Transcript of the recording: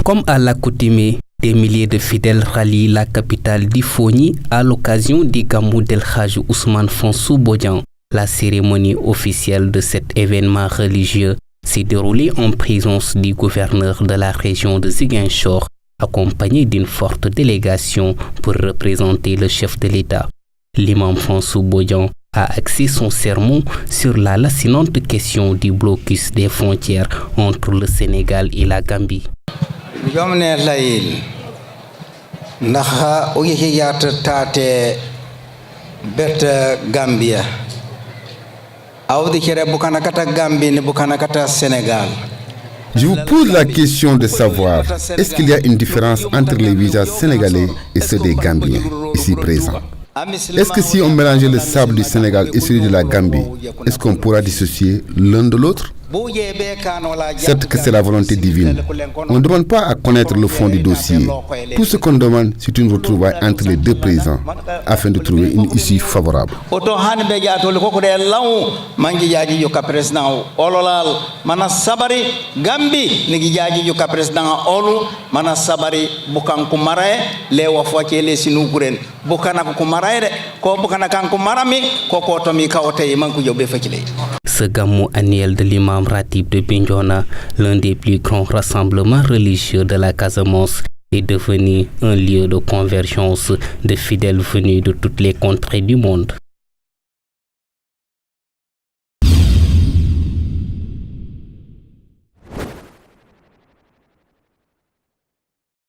Comme à l'accoutumée, des milliers de fidèles rallient la capitale d'Ifoni à l'occasion du Gamou d'El Hadj Ousmane Fonsou Bodian. La cérémonie officielle de cet événement religieux s'est déroulée en présence du gouverneur de la région de Ziguinchor, accompagné d'une forte délégation pour représenter le chef de l'État. L'imam Fonsou Bodian a axé son sermon sur la lancinante question du blocus des frontières entre le Sénégal et la Gambie. Gambia. Je vous pose la question de savoir, est-ce qu'il y a une différence entre les visas sénégalais et ceux des Gambiens ici présents? Est-ce que si on mélangeait le sable du Sénégal et celui de la Gambie, est-ce qu'on pourra dissocier l'un de l'autre? Certes que c'est la volonté divine. On ne demande pas à connaître le fond du dossier. Tout ce qu'on demande, c'est une retrouvaille entre les deux présents, afin de trouver une issue favorable. Ce gamou annuel de l'imam Ratib de Bignona, l'un des plus grands rassemblements religieux de la Casamance, est devenu un lieu de convergence de fidèles venus de toutes les contrées du monde.